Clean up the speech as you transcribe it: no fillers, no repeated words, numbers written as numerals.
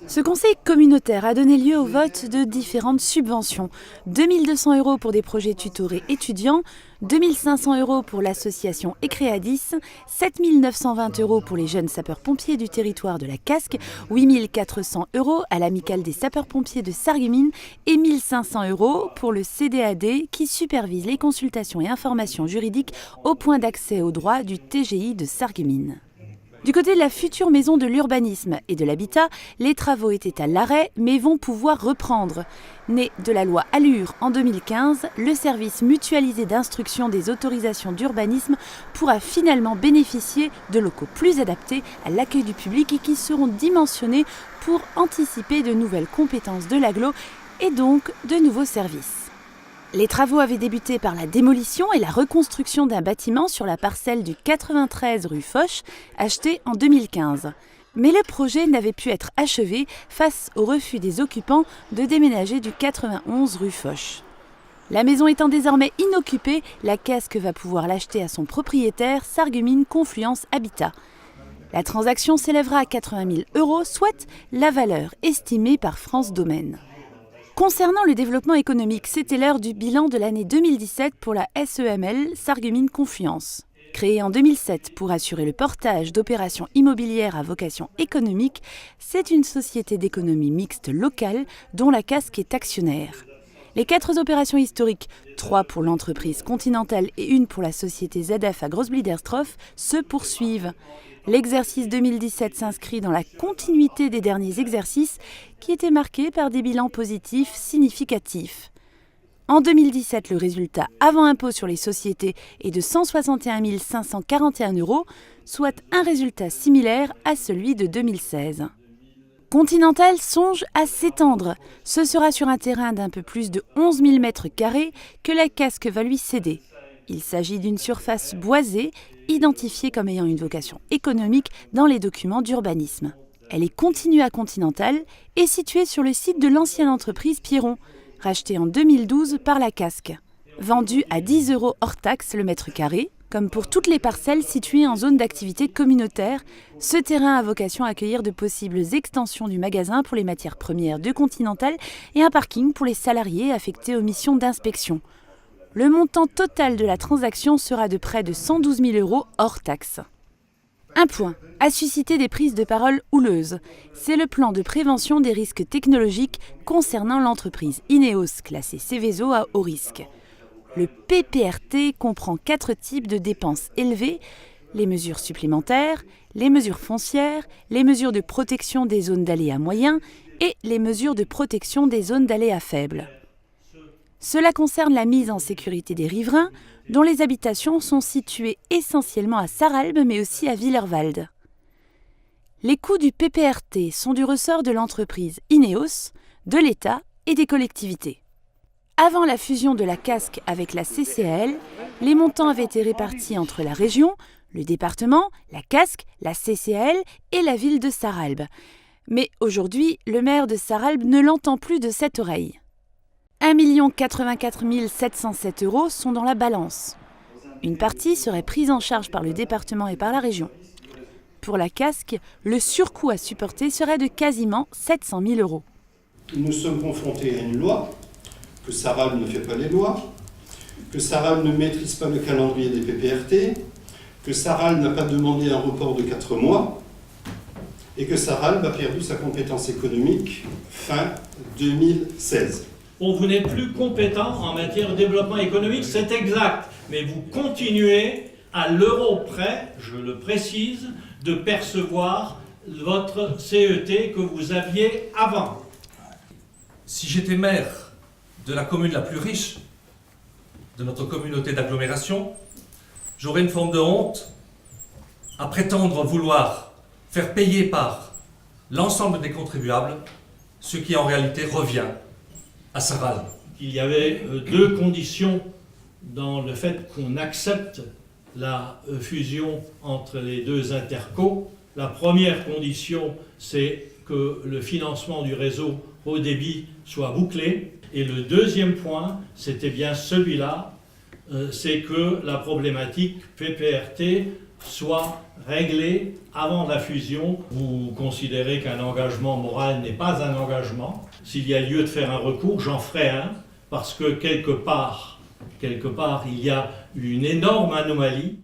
Ce conseil communautaire a donné lieu au vote de différentes subventions. 2 200 € pour des projets tutorés étudiants, 2 500 € pour l'association Ecréadis, 7 920 € pour les jeunes sapeurs-pompiers du territoire de la Casque, 8 400 € à l'amicale des sapeurs-pompiers de Sarreguemines et 1 500 € pour le CDAD qui supervise les consultations et informations juridiques au point d'accès aux droits du TGI de Sarreguemines. Du côté de la future maison de l'urbanisme et de l'habitat, les travaux étaient à l'arrêt mais vont pouvoir reprendre. Né de la loi Allure en 2015, le service mutualisé d'instruction des autorisations d'urbanisme pourra finalement bénéficier de locaux plus adaptés à l'accueil du public et qui seront dimensionnés pour anticiper de nouvelles compétences de l'agglo et donc de nouveaux services. Les travaux avaient débuté par la démolition et la reconstruction d'un bâtiment sur la parcelle du 93 rue Foch, acheté en 2015. Mais le projet n'avait pu être achevé face au refus des occupants de déménager du 91 rue Foch. La maison étant désormais inoccupée, la Casque va pouvoir l'acheter à son propriétaire, Sarreguemines Confluence Habitat. La transaction s'élèvera à 80 000 €, soit la valeur estimée par France Domaine. Concernant le développement économique, c'était l'heure du bilan de l'année 2017 pour la SEML Sarreguemines Confluence. Créée en 2007 pour assurer le portage d'opérations immobilières à vocation économique, c'est une société d'économie mixte locale dont la Casque est actionnaire. Les 4 opérations historiques, 3 pour l'entreprise Continental et 1 pour la société ZF à Grossbliederstroff, se poursuivent. L'exercice 2017 s'inscrit dans la continuité des derniers exercices qui étaient marqués par des bilans positifs significatifs. En 2017, le résultat avant impôt sur les sociétés est de 161 541 €, soit un résultat similaire à celui de 2016. Continental songe à s'étendre. Ce sera sur un terrain d'un peu plus de 11 000 m² que la Casque va lui céder. Il s'agit d'une surface boisée, identifiée comme ayant une vocation économique dans les documents d'urbanisme. Elle est contigue à Continental et située sur le site de l'ancienne entreprise Pierron, rachetée en 2012 par la Casque. Vendue à 10 € hors taxe le mètre carré, comme pour toutes les parcelles situées en zone d'activité communautaire, ce terrain a vocation à accueillir de possibles extensions du magasin pour les matières premières de Continental et un parking pour les salariés affectés aux missions d'inspection. Le montant total de la transaction sera de près de 112 000 € hors taxe. Un point a suscité des prises de parole houleuses. C'est le plan de prévention des risques technologiques concernant l'entreprise Ineos classée Seveso à haut risque. Le PPRT comprend 4 types de dépenses élevées, les mesures supplémentaires, les mesures foncières, les mesures de protection des zones d'aléas moyens et les mesures de protection des zones d'aléas faibles. Cela concerne la mise en sécurité des riverains, dont les habitations sont situées essentiellement à Sarralbe mais aussi à Willerwald. Les coûts du PPRT sont du ressort de l'entreprise Ineos, de l'État et des collectivités. Avant la fusion de la Casque avec la CCAL, les montants avaient été répartis entre la région, le département, la Casque, la CCAL et la ville de Sarralbe. Mais aujourd'hui, le maire de Sarralbe ne l'entend plus de cette oreille. 1 084 707 € sont dans la balance. Une partie serait prise en charge par le département et par la région. Pour la Casque, le surcoût à supporter serait de quasiment 700 000 €. Nous sommes confrontés à une loi, que Sarralbe ne fait pas les lois, que Sarralbe ne maîtrise pas le calendrier des PPRT, que Sarralbe n'a pas demandé un report de 4 mois et que Sarralbe a perdu sa compétence économique fin 2016. Bon, vous n'êtes plus compétent en matière de développement économique, c'est exact, mais vous continuez à l'euro près, je le précise, de percevoir votre CET que vous aviez avant. Si j'étais maire de la commune la plus riche de notre communauté d'agglomération, j'aurais une forme de honte à prétendre vouloir faire payer par l'ensemble des contribuables ce qui en réalité revient à Sarralbe. Il y avait 2 conditions dans le fait qu'on accepte la fusion entre les 2 intercos. La première condition, c'est que le financement du réseau haut débit soit bouclé. Et le deuxième point, c'était bien celui-là, c'est que la problématique PPRT soit réglé avant la fusion. Vous considérez qu'un engagement moral n'est pas un engagement. S'il y a lieu de faire un recours, j'en ferai un, parce que quelque part, il y a une énorme anomalie.